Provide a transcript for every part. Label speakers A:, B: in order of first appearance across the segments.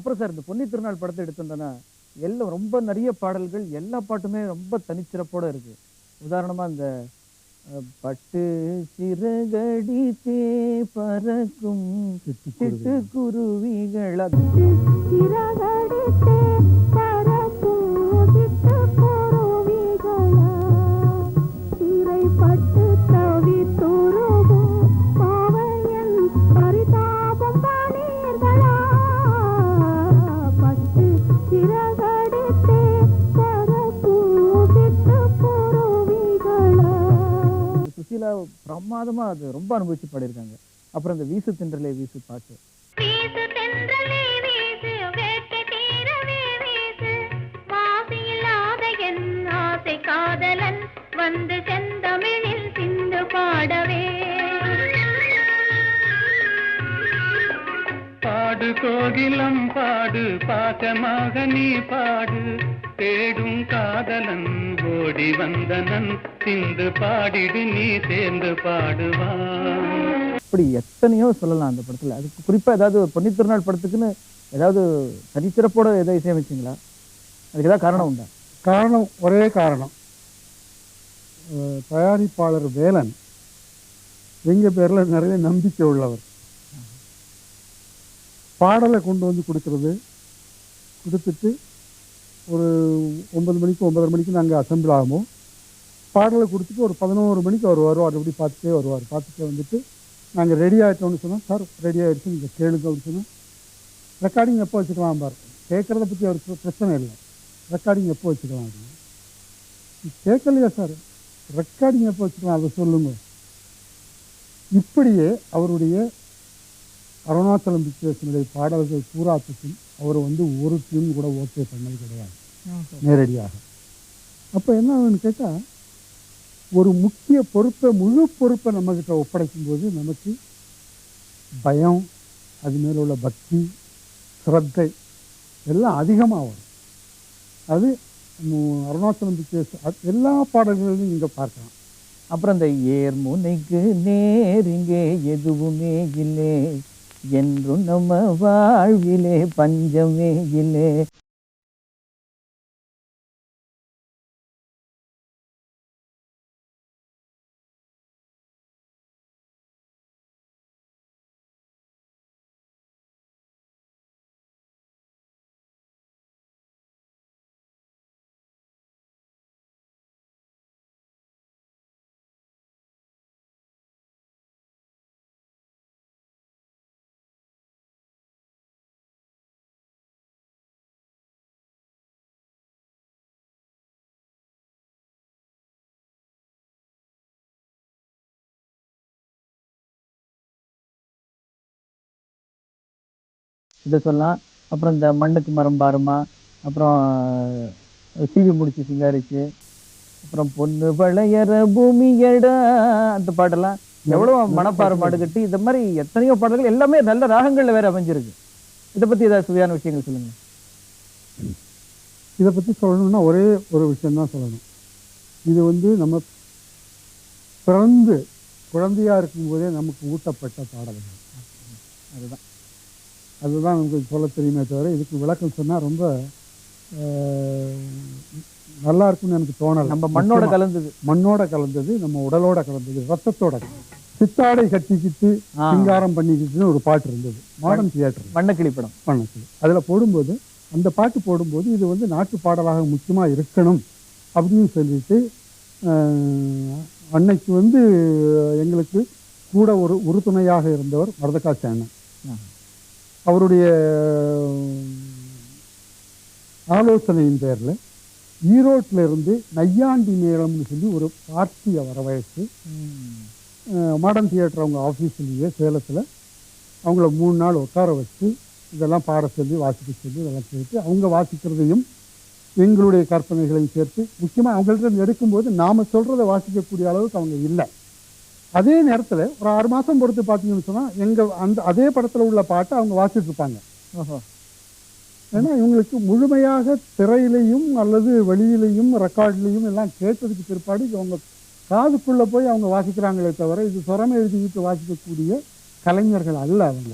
A: அப்புறம் சார் இந்த பொன்னி திருநாள் படத்தை எடுத்துட்டோன்னா எல்லாம் ரொம்ப நிறைய பாடல்கள் எல்லா பாட்டுமே ரொம்ப தனிச்சிறப்போட இருக்கு. உதாரணமா இந்த பட்டு சிறகடித்தே பறக்கும் சிட்டுக்குருவிகள் சுசீலா பிரமாதமா அது ரொம்ப அனுபவிச்சு பாடியிருக்காங்க. அப்புறம் இந்த வீசு தென்றலே வீசு பாட்டு
B: காதலன் வந்து செந்தமிழில் சிந்து பாடவே பாடு கோகிலம் பாடு பாசமாக நீ பாடு தேடும் காதலன் ஓடி வந்தனன் சிந்து பாடிடு நீ சேர்ந்து பாடுவான்.
A: இப்படி எத்தனையோ சொல்லலாம் அந்த படத்துல. அதுக்கு குறிப்பா ஏதாவது ஒரு பொன்னி திருநாள் படத்துக்குன்னு ஏதாவது தனிச்சிறப்போட ஏதோ இசையமைச்சிங்களா? அதுக்கு ஏதாவது காரணம் உண்டா?
C: காரணம் ஒரே காரணம். தயாரிப்பாளர் வேலன் எங்கள் பேரில் நிறைய நம்பிக்கை உள்ளவர். பாடலை கொண்டு வந்து கொடுத்துட்டு ஒரு 9 மணிக்கு 9:30 மணிக்கு நாங்கள் அசம்பிள் ஆகும். பாடலை கொடுத்துட்டு ஒரு 11 மணிக்கு அவர் வருவார். அப்படி பார்த்துட்டே வருவார். பார்த்துட்டே வந்துட்டு நாங்கள் ரெடி ஆகிட்டோம்னு சொன்னால், சார் ரெடி ஆகிடுச்சு நீங்கள் கேளுங்க அப்படின்னு சொன்னால், ரெக்கார்டிங் எப்போ வச்சுக்கலாம் பாரு, கேட்குறத பற்றி அவருக்கு பிரச்சனை இல்லை, ரெக்கார்டிங் எப்போ வச்சுக்கலாம் அப்படின்னு. கேட்கலையா சார், ரெக்கார்டிங் எப்போ வச்சுக்கலாம் அதை சொல்லுங்க. இப்படியே அவருடைய அருணாச்சலம் பிக்சர்ஸினுடைய பாடல்கள் பூராத்துக்கும் அவர் வந்து ஒரு டியூன் கூட ஓகே பண்ணது கிடையாது நேரடியாக. அப்போ என்ன ஆகுன்னு கேட்டால், ஒரு முக்கிய பொறுப்பை முழு பொறுப்பை நம்மக்கிட்ட ஒப்படைக்கும் போது நமக்கு பயம், அது மேலே உள்ள பக்தி, சிரத்தை எல்லாம் அதிகமாக வரும். அது அருணாச்சலம் பிக்சர்ஸ் எல்லா பாடல்களையும் இங்கே பார்க்கலாம்.
A: அப்புறம் இந்த ஏர் முனைக்கு நேர் இங்கே எதுவுமே இல்லை என்றும் நம்ம வாழ்விலே பஞ்சமே இல்லை. இதை சொல்லலாம். அப்புறம் இந்த மண்ணுக்கு மரம் பாருமா, அப்புறம் சீவி முடிச்சு சிங்காரிச்சு, அப்புறம் பொண்ணு வளையற பூமியடா, அந்த பாட்டெல்லாம் எவ்வளவு மனப்பாறு மாடு கட்டி, இந்த மாதிரி எத்தனையோ பாடல்கள் எல்லாமே நல்ல ராகங்கள்ல வேற அமைஞ்சிருக்கு. இதை பத்தி ஏதாவது சுவையான விஷயங்கள் சொல்லுங்க.
C: இதை பற்றி சொல்லணும்னா ஒரே ஒரு விஷயம்தான் சொல்லணும். இது வந்து நம்ம பிறந்து குழந்தையாக இருக்கும்போதே நமக்கு ஊட்டப்பட்ட பாடல்கள். அதுதான் நமக்கு சொல்ல தெரியுமே தவிர, இதுக்கு விளக்கம் சொன்னால் ரொம்ப நல்லா இருக்குன்னு எனக்கு தோணலை.
A: நம்ம மண்ணோட கலந்தது, நம்ம உடலோட கலந்தது, ரத்தத்தோட. சித்தாடை கட்டிக்கிட்டு சிங்காரம் பண்ணிக்கிட்டுன்னு ஒரு பாட்டு இருந்தது மாடர்ன் தியேட்டர், வண்ணக்கிளி படம். அதில் போடும்போது, அந்த பாட்டு போடும்போது இது வந்து நாட்டு பாடலாக முக்கியமாக இருக்கணும் அப்படின்னு சொல்லிட்டு, அன்னைக்கு வந்து எங்களுக்கு கூட ஒரு உறுதுணையாக இருந்தவர் மருதகாசி அண்ணன். அவருடைய ஆலோசனையின் பேரில் ஈரோட்டில் இருந்து நையாண்டி மேளம்னு சொல்லி ஒரு பார்ட்டியை வரவழைச்சு மாடர்ன் தியேட்டர் அவங்க ஆஃபீஸ்லேயே சேலத்தில் அவங்கள 3 நாள் உட்கார வச்சு இதெல்லாம் பாட சொல்லி வாசிக்க சொல்லி இதெல்லாம் கேட்டு, அவங்க வாசிக்கிறதையும் எங்களுடைய கற்பனைகளையும் சேர்த்து, முக்கியமாக அவங்கள்ட்ட எடுக்கும்போது நாம் சொல்கிறத வாசிக்கக்கூடிய அளவுக்கு அவங்க இல்லை. அதே நேரத்தில் ஒரு 6 மாதம் பொறுத்து பார்த்தீங்கன்னு சொன்னால் அதே படத்தில் உள்ள பாட்டை அவங்க வாசிட்டு இருப்பாங்க. ஏன்னா இவங்களுக்கு முழுமையாக திரையிலையும் அல்லது வெளியிலையும் ரெக்கார்ட்லையும் எல்லாம் கேட்டதுக்கு பிற்பாடு அவங்க காதுக்குள்ளே போய் அவங்க வாசிக்கிறாங்களே தவிர, இது சொரம் எழுதிக்கிட்டு வாசிக்கக்கூடிய கலைஞர்கள் அல்ல அவங்க,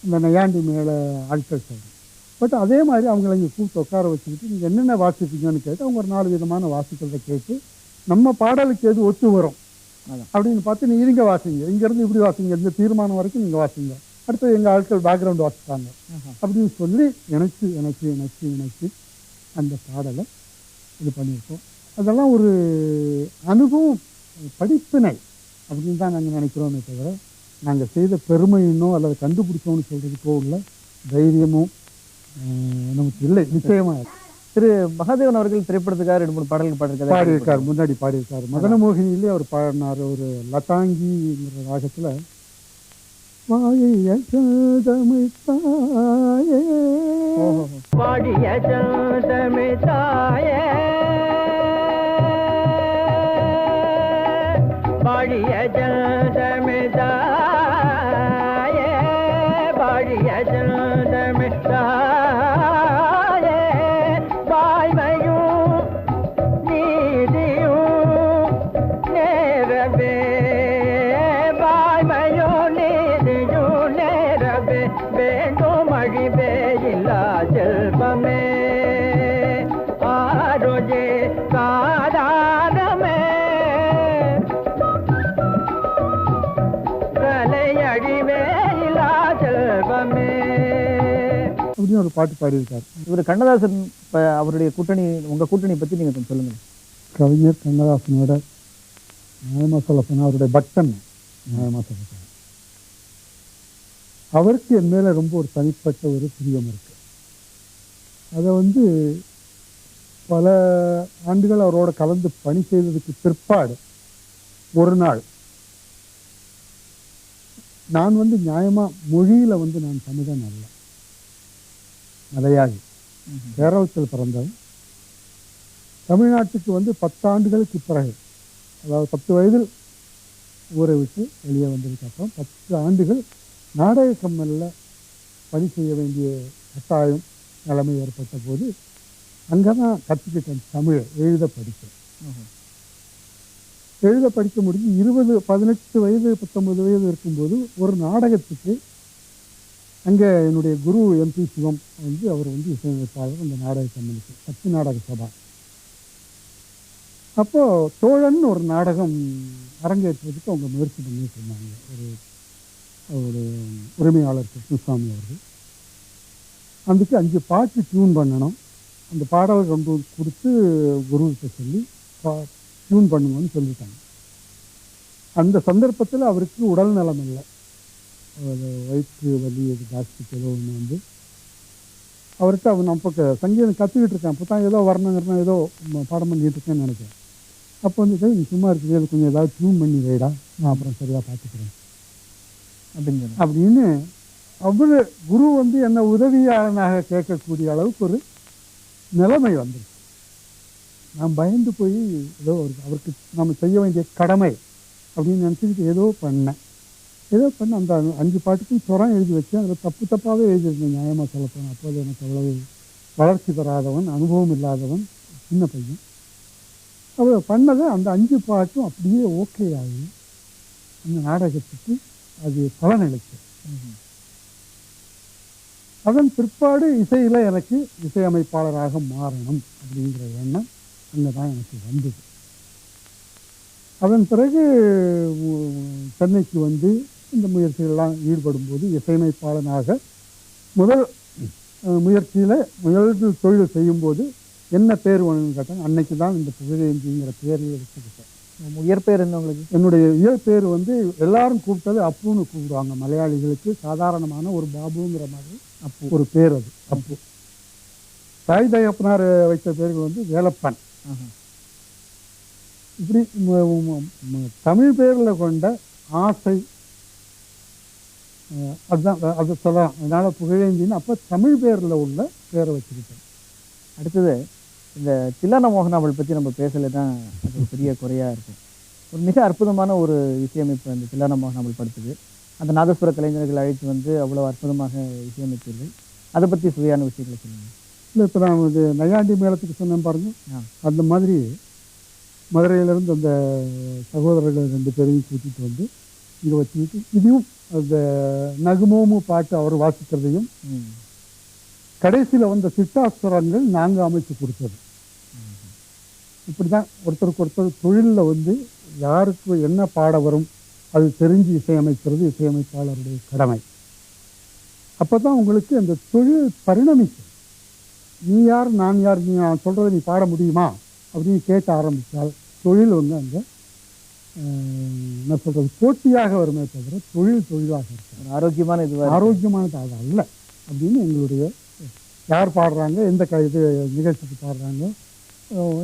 A: இந்த நையாண்டி மேலே ஆட்கள். பட் அதே மாதிரி அவங்கள இங்கே கூப்பிட்டு உட்கார வச்சுக்கிட்டு நீங்கள் என்னென்ன வாசிப்பீங்கன்னு கேட்டு அவங்க ஒரு 4 விதமான வாசிக்கிறத கேட்டு நம்ம பாடலுக்கு எது ஒத்து வரும் அப்படின்னு பார்த்து நீ இங்கே வாசிங்க, இங்கேருந்து இப்படி வாசிங்க, இந்த தீர்மானம் வரைக்கும் நீங்கள் வாசிங்க, அடுத்து எங்கள் ஆட்கள் பேக்ரவுண்ட் வாசிப்பாங்க அப்படின்னு சொல்லி இணைச்சி இணைச்சி இணைச்சி இணைச்சி அந்த பாடலை இது பண்ணியிருக்கோம். அதெல்லாம் ஒரு அனுபவம், படிப்பினை அப்படின்னு தான் நாங்கள் நினைக்கிறோமே தவிர நாங்கள் செய்த பெருமையினோ அல்லது கண்டுபிடிச்சோன்னு சொல்கிறதுக்கோ உள்ள தைரியமும் நமக்கு இல்லை. நிச்சயமாக
D: திரு மகாதேவன் அவர்கள் திரைப்படத்துக்காக 2-3 பாடல்கள்
A: பாடியிருக்காரு, முன்னாடி பாடியிருக்காரு. மதனமோகினியிலே அவர் பாடினார் ஒரு லதாங்கிங்கிற ராகத்தில், வாழிய தமிழ்த்தாயே
E: வாழிய தமிழ்த்தாயே வாழிய தமிழ்த்தாயே வாழிய தமிழ்த்தாயே வாய்மையும் நீதியும் நேரவே வாய்மையும் நீதியும் நேரவே வேண்டும் அழிவே இல்லா செல்வமே ஆரோஜே சாதாரமே கலை அழிவே இல்லா செல்வமே
A: அப்படின்னு ஒரு பாட்டு பாடியிருக்காரு.
D: இவர் கண்ணதாசன் அவருடைய கூட்டணி, உங்க கூட்டணி பத்தி நீங்க கொஞ்சம் சொல்லுங்க.
A: கவிஞர் கண்ணதாசனோட நியாயமாக சொல்ல போனால் அவருடைய பக்தன், நியாயமாக சொல்ல போனால் அவருக்கு என் மேலே ரொம்ப ஒரு தனிப்பட்ட ஒரு பிரியம் இருக்கு. அதை பல ஆண்டுகள் அவரோட கலந்து பணி செய்ததுக்கு பிற்பாடு ஒரு நாள் நான் நியாயமாக மொழியில் நான் தமிழன் அல்ல, மலையாளி, கேரளத்தில் பிறந்தவன். தமிழ்நாட்டுக்கு 10 ஆண்டுகளுக்கு பிறகு, அதாவது 10 வயதில் ஊரை விட்டு வெளியே வந்ததுக்கு அப்புறம் 10 ஆண்டுகள் நாடக கம்பெனியில் பணி செய்ய வேண்டிய கட்டாயம் நிலைமை ஏற்பட்ட போது அங்கே தான் கற்றுக்கிட்டேன் தமிழை எழுத படித்தேன். எழுத படிக்க முடிஞ்சு 18 வயது 19 வயது இருக்கும்போது ஒரு நாடகத்துக்கு அங்கே என்னுடைய குரு எம்பி சிவம் அவர் இசையமைப்பாளர் அந்த நாடக கம்பெனிக்கு, சக்தி நாடக சபா. அப்போது தோழன் ஒரு நாடகம் அரங்கேற்றுறதுக்கு அவங்க முயற்சி பண்ணிட்டு இருந்தாங்க. ஒரு உரிமையாளர் கிருஷ்ணசாமி அவர்கள். அதுக்கு 5 பாட்டு டியூன் பண்ணணும். அந்த பாடல் கொண்டு கொடுத்து குருவிட்ட சொல்லி டியூன் பண்ணுங்கன்னு சொல்லிட்டாங்க. அந்த சந்தர்ப்பத்தில் அவருக்கு உடல் நலம் இல்லை, வயிற்று வலி ஜாஸ்திக்கு ஏதோ ஒன்று அவர்கிட்ட நம்ம சங்கீதம் கற்றுக்கிட்டு இருக்கேன், அப்போ தான் ஏதோ வரணுங்கிறனா ஏதோ பாடம் பண்ணிட்டு இருக்கேன்னு நினைக்கிறேன். அப்போ நீ சும்மா இருக்குது, அது கொஞ்சம் ஏதாவது டியூன் பண்ணி வைடா, நான் அப்புறம் சரியாக பார்த்துக்கிறேன் அப்படின்னு அவர் குரு என்னை உதவியாளனாக கேட்கக்கூடிய அளவுக்கு ஒரு நிலைமை வந்துருச்சு. நான் பயந்து போய் ஏதோ அவருக்கு நம்ம செய்ய வேண்டிய கடமை அப்படின்னு நினச்சிக்கிட்டு ஏதோ பண்ண அந்த 5 பாட்டுக்கும் சுரம் எழுதி வச்சேன். அதில் தப்பாகவே எழுதியிருந்தேன், நியாயமாக சொல்லப்போனேன். அப்போது எனக்கு அவ்வளவு வளர்ச்சி பெறாதவன், அனுபவம் இல்லாதவன், சின்ன பையன். அவர் பண்ணதை அந்த 5 பாட்டும் அப்படியே ஓகே ஆகி அந்த நாடகத்துக்கு அது பலனளிச்சு. அதன் பிற்பாடு இசையில் எனக்கு இசையமைப்பாளராக மாறணும் அப்படிங்கிற எண்ணம் அங்கே தான் எனக்கு வந்தது. அதன் பிறகு சென்னைக்கு இந்த முயற்சிகள்லாம் ஈடுபடும்போது இசையமைப்பாளனாக முதல் முதல் தொழில் செய்யும்போது என்ன பேர் வேணும்னு கேட்டாங்க. அன்னைக்கு தான் இந்த புகழேந்திங்கிற பேரையே எடுத்துக்கிட்டேன்.
D: இயற்பெயர் என்ன உங்களுக்கு?
A: என்னுடைய இயற்பெயர் எல்லாரும் கூப்பிட்டது அப்புன்னு கூப்பிடுவாங்க. மலையாளிகளுக்கு சாதாரணமான ஒரு பாபுங்கிற மாதிரி அப்பு ஒரு பேர், அது அப்பு. தாய் தகப்பனார் வைத்த பேர்கள் வேலப்பன். இப்படி தமிழ் பேரில் கொண்ட ஆசை, அதுதான் அது சொல்லலாம். அதனால் புகழேந்தின்னு அப்போ தமிழ் பேரில் உள்ள பேரை வச்சுக்கிட்டேன்.
D: அடுத்தது இந்த தில்லானா மோகனாவல் பற்றி நம்ம பேசலை தான் அது ஒரு பெரிய குறையாக இருக்கும். ஒரு மிக அற்புதமான ஒரு இசையமைப்பு அந்த தில்லானா மோகனாவல் படத்துக்கு. அந்த நாதஸ்வர கலைஞர்கள் அழைத்து அவ்வளோ அற்புதமாக இசையமைத்தீர்கள். அதை பற்றி சுவையான விஷயங்களை சொல்லுங்கள்.
A: இல்லை, இப்போ நான் நையாண்டி மேளத்துக்கு சொன்னேன் பாருங்க, அந்த மாதிரி மதுரையிலேருந்து அந்த சகோதரர்கள் 2 பேரையும் கூட்டிகிட்டு இங்கே வச்சுக்கிட்டு இதையும் அந்த நகுமோமு பாட்டு அவர் வாசிக்கிறதையும் கடைசியில் வந்த சிட்டாஸ்வரங்கள் நாங்கள் அமைச்சு கொடுத்தது. இப்படி தான் ஒருத்தருக்கு ஒருத்தர் தொழிலில் வந்து யாருக்கு என்ன பாட வரும் அது தெரிஞ்சு இசையமைக்கிறது இசையமைப்பாளருடைய கடமை. அப்போ தான் உங்களுக்கு அந்த தொழில் பரிணமிக்கும். நீ யார் நான் யார், நீ நான் சொல்கிறத நீ பாட முடியுமா அப்படின்னு கேட்க ஆரம்பித்தால் தொழில் வந்து அங்கே என்ன சொல்கிறது போட்டியாக வருமே தவிர தொழில் தொழிலாக இருக்கும்.
D: ஆரோக்கியமான
A: ஆரோக்கியமானது அது அல்ல அப்படின்னு எங்களுடைய யார் பாடுறாங்க, எந்த இது நிகழ்ச்சிக்கு பாடுறாங்க,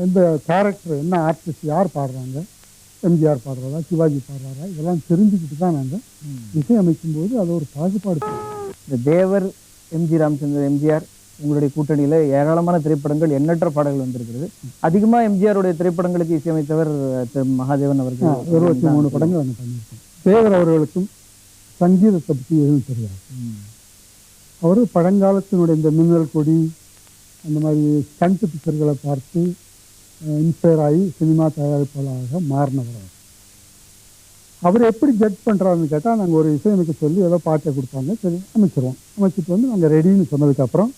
A: எந்த கேரக்டர் என்ன ஆர்டிஸ்ட் யார் பாடுறாங்க, எம்ஜிஆர் பாடுறாரா சிவாஜி பாடுறாரா இதெல்லாம் தெரிஞ்சுக்கிட்டு தான் நாங்கள் இசையமைக்கும் போது அது ஒரு பாகுபாடு.
D: இந்த தேவர், எம்ஜி ராமச்சந்திரன், எம்ஜிஆர் உங்களுடைய கூட்டணியில் ஏராளமான திரைப்படங்கள், எண்ணற்ற பாடல்கள் வந்திருக்கிறது. அதிகமாக எம்ஜிஆருடைய திரைப்படங்களுக்கு இசையமைத்தவர் திரு மகாதேவன் அவர்கள்.
A: 23 படங்கள் நாங்கள் பண்ணியிருக்கோம். தேவர் அவர்களுக்கும் சங்கீதத்தை பற்றி எதுவும் தெரியாது. அவர் பழங்காலத்தினுடைய இந்த மின்னல் கொடி அந்த மாதிரி ஸ்டண்ட் பிக்சர்களை பார்த்து இன்ஸ்பயர் ஆகி சினிமா தயாரிப்பாளராக மாறினவர். அவர் எப்படி ஜட்ஜ் பண்ணுறாருன்னு கேட்டால், நாங்கள் ஒரு இசையமைக்க சொல்லி ஏதோ பாட்டை கொடுப்பாங்க, சரி அமைச்சிருவோம். அமைச்சிட்டு வந்து நாங்கள் ரெடின்னு சொன்னதுக்கப்புறம்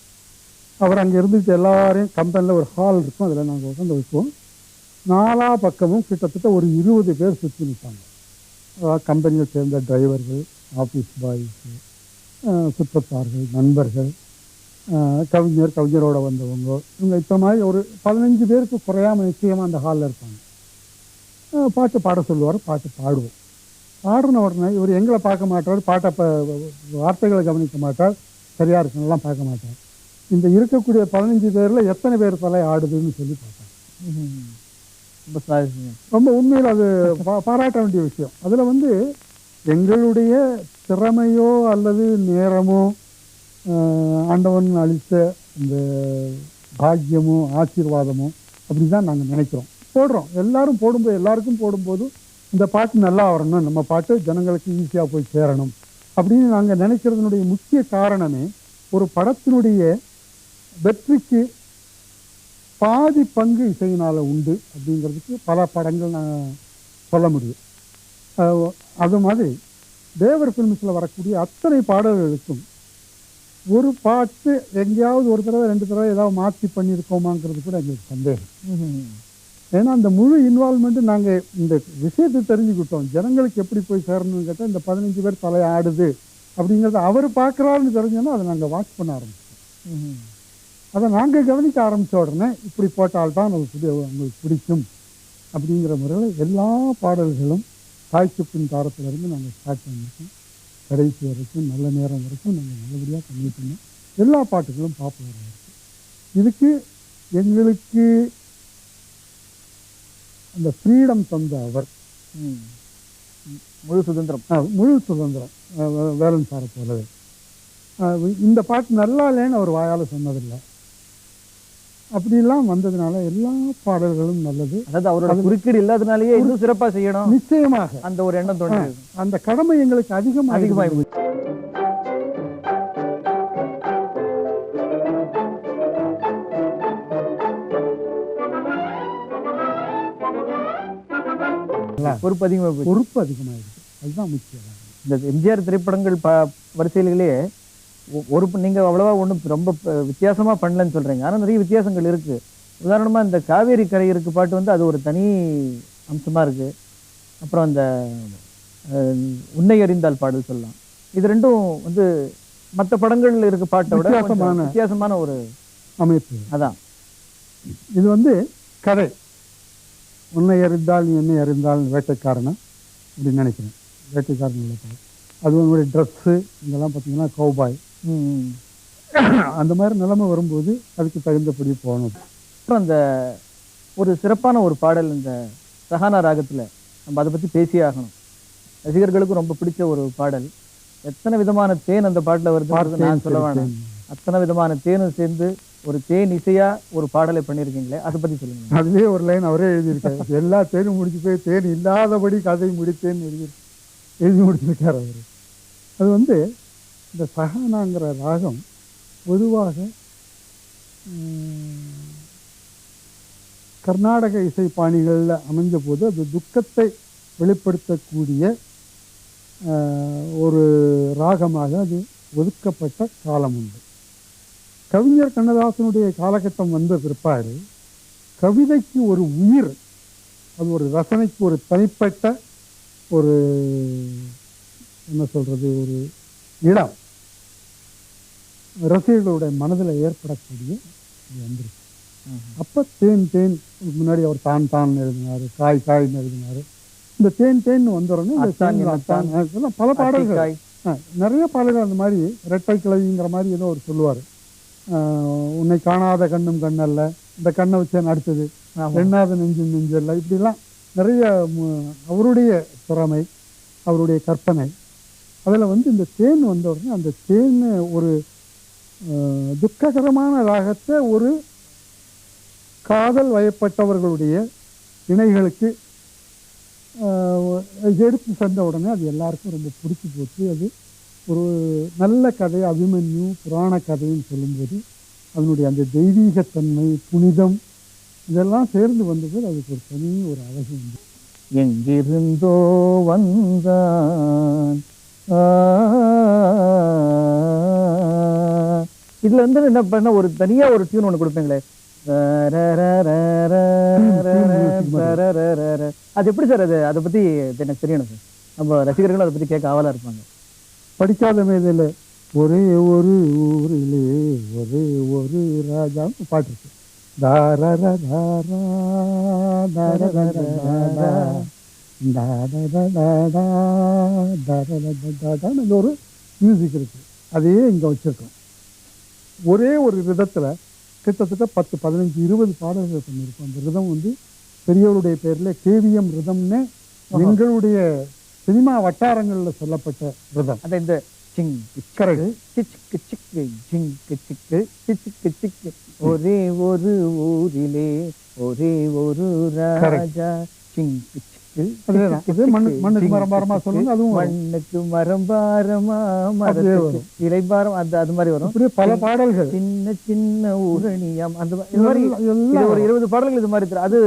A: அவர் அங்கே இருந்துட்டு எல்லாரையும் கம்பெனியில் ஒரு ஹால் இருக்கும், அதில் நாங்கள் உட்காந்து வைப்போம். 4 பக்கமும் கிட்டத்தட்ட ஒரு 20 பேர் சுற்றி நிற்பாங்க. அதாவது கம்பெனியை சேர்ந்த டிரைவர்கள், ஆஃபீஸ் பாய்ஸு, சுற்றத்தார்கள், நண்பர்கள், கவிஞரோட வந்தவங்க, இவங்க இப்போ மாதிரி ஒரு 15 பேருக்கு குறையாமல் நிச்சயமாக அந்த ஹாலில் இருப்பாங்க. பாட்டு பாட சொல்லுவார், பாட்டு பாடுவோம். பாடின உடனே இவர் எங்களை பார்க்க மாட்டார், பாட்டை வார்த்தைகளை கவனிக்க மாட்டார், சரியாக இருக்குன்னெல்லாம் பார்க்க மாட்டார். இந்த இருக்கக்கூடிய 15 பேரில் எத்தனை பேர் தலை ஆடுதுன்னு சொல்லி பார்த்தாங்க. ரொம்ப உண்மையில் அது பாராட்ட வேண்டிய விஷயம். அதில் வந்து எங்களுடைய திறமையோ அல்லது நேரமோ ஆண்டவன் அளித்த இந்த பாக்கியமோ ஆசீர்வாதமோ அப்படி தான் நாங்கள் நினைக்கிறோம். போடுறோம், எல்லாரும் போடும்போது, எல்லாருக்கும் போடும்போது இந்த பாட்டு நல்லா வரணும், நம்ம பாட்டு ஜனங்களுக்கு ஈஸியாக போய் சேரணும் அப்படின்னு நாங்கள் நினைக்கிறதுனுடைய முக்கிய காரணமே, ஒரு படத்தினுடைய வெற்றிக்கு பாதி பங்கு இசையினால் உண்டு அப்படிங்கிறதுக்கு பல படங்கள் நான் சொல்ல முடியும். அது மாதிரி தேவர் ஃபிலிம்ஸில் வரக்கூடிய அத்தனை பாடல்களுக்கும் ஒரு பாட்டு எங்கேயாவது ஒரு தடவை 2 தடவை ஏதாவது மாற்றி பண்ணியிருக்கோமாங்கிறது கூட எங்களுக்கு சந்தேகம். ஏன்னா அந்த முழு இன்வால்மெண்ட்டு நாங்கள் இந்த விஷயத்தை தெரிஞ்சுக்கிட்டோம். ஜனங்களுக்கு எப்படி போய் சேரணும்னு கேட்டால், இந்த 15 பேர் தலை ஆடுது அப்படிங்கிறத அவர் பார்க்குறாருன்னு தெரிஞ்சோன்னா அதை நாங்கள் வாட்ச் பண்ண ஆரம்பிச்சோம். அதை நாங்கள் கவனிக்க ஆரம்பித்த உடனே இப்படி போட்டால்தான் உங்களுக்கு பிடிக்கும் அப்படிங்கிற முறையில் எல்லா பாடல்களும் தாய்க்கு பின் தாரத்திலிருந்து நாங்கள் ஸ்டார்ட் பண்ணிட்டோம். கடைசி வரைக்கும் நல்ல நேரம் வரைக்கும் நாங்கள் நல்லபடியாக பண்ணிட்டு இருந்தோம். எல்லா பாட்டுகளும் பாப்புலராக இருக்குது. இதுக்கு எங்களுக்கு அந்த ஃப்ரீடம் தந்த அவர்,
D: முழு சுதந்திரம்
A: வேலன் சாரை போலவே. இந்த பாட்டு நல்லா இல்லைன்னு அவர் வாயால் சொன்னதில்லை. அப்படிலாம் வந்ததுனால எல்லா பாடல்களும் நல்லது.
D: அதாவது அவரோட குறுக்கீடு இல்லாதனாலேயே இன்னும் சிறப்பாக செய்யணும்,
A: நிச்சயமாக
D: அந்த ஒரு எண்ணம் தோன்றுது.
A: அந்த கடமை எங்களுக்கு அதிகமாக
D: பொறுப்பு
A: அதிகமாகிருக்கு. அதுதான் முக்கியம்.
D: இந்த எம்ஜிஆர் திரைப்படங்கள் வரிசையிலேயே ஒரு நீங்கள் அவ்வளோவா ஒன்றும் ரொம்ப வித்தியாசமாக பண்ணலன்னு சொல்கிறீங்க, ஆனால் நிறைய வித்தியாசங்கள் இருக்குது. உதாரணமாக இந்த காவேரி கரையிருக்கு பாட்டு வந்து அது ஒரு தனி அம்சமாக இருக்குது. அப்புறம் அந்த உன்னை அறிந்தால் பாடல் சொல்லலாம். இது ரெண்டும் வந்து மற்ற படங்கள் இருக்க பாட்டை விட வித்தியாசமான ஒரு
A: அமைப்பு.
D: அதான்
A: இது வந்து கதை. உன்னை அறிந்தால் நீ என்னை அறிந்தால் வேட்டைக்காரனா அப்படின்னு நினைக்கிறேன். வேட்டைக்காரன் அது உங்களுடைய ட்ரெஸ்ஸு இதெல்லாம் பார்த்தீங்கன்னா கௌபாய், அந்த மாதிரி நிலைமை வரும்போது அதுக்கு தகுந்தபடி போகணும்.
D: அப்புறம் அந்த ஒரு சிறப்பான ஒரு பாடல் இந்த சஹானா ராகத்தில் நம்ம அதை பற்றி பேசியே ஆகணும். ரசிகர்களுக்கும் ரொம்ப பிடிச்ச ஒரு பாடல். எத்தனை விதமான தேன் அந்த பாட்டில் வருது நான் சொல்ல வேணாம். அத்தனை விதமான தேனும் சேர்ந்து ஒரு தேன் இசையா ஒரு பாடலை பண்ணியிருக்கீங்களே, அதை பற்றி சொல்லுங்க.
A: அதுவே ஒரு லைன் அவரே எழுதியிருக்காரு. எல்லா தேனும் முடிச்சு போய் தேன் இல்லாதபடி கதை முடித்தேன்னு எழுதி முடிச்சிருக்கார் அவர். அது வந்து இந்த சஹானாங்கிற ராகம் பொதுவாக கர்நாடக இசை பாணிகளில் அமைஞ்ச போது அது துக்கத்தை வெளிப்படுத்தக்கூடிய ஒரு ராகமாக அது ஒதுக்கப்பட்ட காலம் உண்டு.
C: கவிஞர் கண்ணதாசனுடைய காலகட்டம் வந்த பிற்பாடு கவிதைக்கு ஒரு உயிர், அது ஒரு ரசனைக்கு ஒரு தனிப்பட்ட ஒரு என்ன சொல்றது ஒரு இடம் ரசிகர்களுடைய மனதில் ஏற்படக்கூடிய வந்துருக்கு. அப்போ தேன் தேன் முன்னாடி அவர் தான் தான் எழுதினார், காய் காய்னு எழுதினார். இந்த தேன் தேன் வந்தோடனே பல பாடல்கள், நிறைய பாடல்கள் அந்த மாதிரி இரட்டை கிளவிங்கிற மாதிரி ஏதோ அவர் சொல்லுவார். உன்னை காணாத கண்ணும் கண்ணல்ல, இந்த கண்ணை வச்சேன் அடுத்தது எண்ணாத நெஞ்சும் நெஞ்சல்ல, இப்படிலாம் நிறைய அவருடைய திறமை, அவருடைய கற்பனை. அதில் வந்து இந்த தேன் வந்த உடனே அந்த தேன் ஒரு துக்ககரமான ராகத்தை ஒரு காதல் வயப்பட்டவர்களுடைய இணைகளுக்கு எடுத்து சென்ற உடனே அது எல்லாருக்கும் ரொம்ப பிடிச்சி போச்சு. அது ஒரு நல்ல கதை, அபிமன்யு புராண கதைன்னு சொல்லும்போது அதனுடைய அந்த தெய்வீகத்தன்மை, புனிதம் இதெல்லாம் சேர்ந்து வந்தபோது அதுக்கு ஒரு தனி ஒரு அழகு உண்டு.
D: எங்கிருந்தோ வந்தான் இதுல வந்து என்ன பண்ண ஒரு தனியா ஒரு டியூன் ஒண்ணு கொடுப்பீங்களே, அது எப்படி சார்? அது அதை பத்தி எனக்கு தெரியணும் சார். நம்ம ரசிகர்களும் அதை பத்தி கேட்க ஆவலா இருப்பாங்க.
C: படிக்காத மேதையில் ஒரே ஒரு ஊரிலே ஒரே ஒரு ராஜா பாட்டு இருக்கு. ஒரு மியூசிக் இருக்கு, அதையே இங்க வச்சிருக்கோம். ஒரே ஒரு விதத்துல கிட்டத்தட்ட 10, 15, 20 பாடல்கள் பண்ணியிருக்கோம். அந்த ரிதம் வந்து பெரியவருடைய பேர்ல கேவிஎம் ரிதம்னு எங்களுடைய சினிமா வட்டாரங்கள்ல சொல்லப்பட்ட ரிதம்.
D: அத இந்த ஒரே ஒரு ஊரிலே ஒரே ஒரு ராஜா,
C: மண்ணுக்கு மரம்பாரமா சொல்லுங்க, அதுவும்
D: மண்ணுக்கு மரம்பாரமா மரத்துக்கு இலைபாரம், அது மாதிரி வரும்.
C: பல பாடல்கள்,
D: சின்ன சின்ன ஊரணியம், அந்த மாதிரி ஒரு 20 பாடல்கள் இது மாதிரி. அது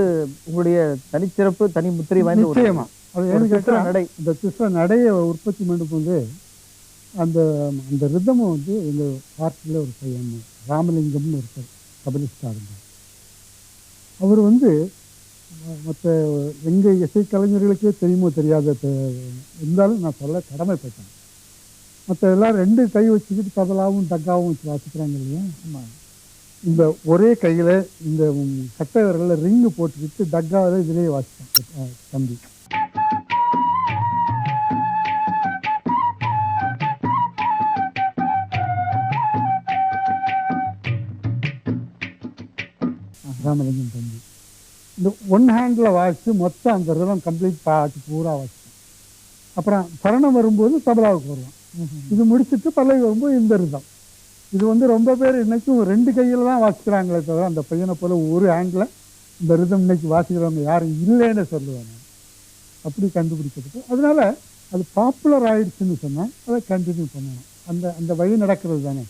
D: உங்களுடைய தனிச்சிறப்பு, தனி முத்திரை வாய்ந்த
C: நிச்சயமா. அது ஏன்னு கேட்டா நடை, இந்த கிருஷ்ண நடையை உற்பத்தி பண்ணும் போது அந்த அந்த ரிதமும் வந்து எங்க பார்ட்டில ஒரு பையன் ராமலிங்கம்னு ஒருத்தர் கபலிஸ்டா இருந்தார். அவர் வந்து மற்ற எங்க இசைக்கலைஞர்களுக்கே தெரியுமோ தெரியாத இருந்தாலும் நான் சொல்ல கடமைப்பட்டேன். மற்ற எல்லாரும் 2 கை வச்சுக்கிட்டு தபலாவும் டக்காவும் வச்சு வாசிக்கிறாங்க இல்லையா, இந்த ஒரே கையில இந்த கட்டை விரல்ல ரிங்கு போட்டுக்கிட்டு டக்காவில் இதுலேயே வாசிப்பேன் தம்பி. ராமலிங்கம் தம்பி இந்த ஒன் ஹேண்டில் வாசித்து மொத்தம் அந்த ரிதம் கம்ப்ளீட் பாட்டு பூரா வாசிப்பேன். அப்புறம் சரணம் வரும்போது தபலாவுக்கு வருவோம். இது முடிச்சுட்டு பல்லவி வரும்போது இந்த ரிதம். இது வந்து ரொம்ப பேர் இன்னைக்கும் 2 கையில் தான் வாசிக்கிறாங்களே தவிர அந்த பையனை போல ஒரு ஹேண்டில் இந்த ரிதம் இன்னைக்கு வாசிக்கிறவங்க யாரும் இல்லைன்னு சொல்லுவாங்க. அப்படி கண்டுபிடிக்கப்பட்டு அதனால அது பாப்புலர் ஆயிடுச்சுன்னு சொன்னால் அதை கண்டினியூ பண்ணணும். அந்த அந்த வழி நடக்கிறது தானே.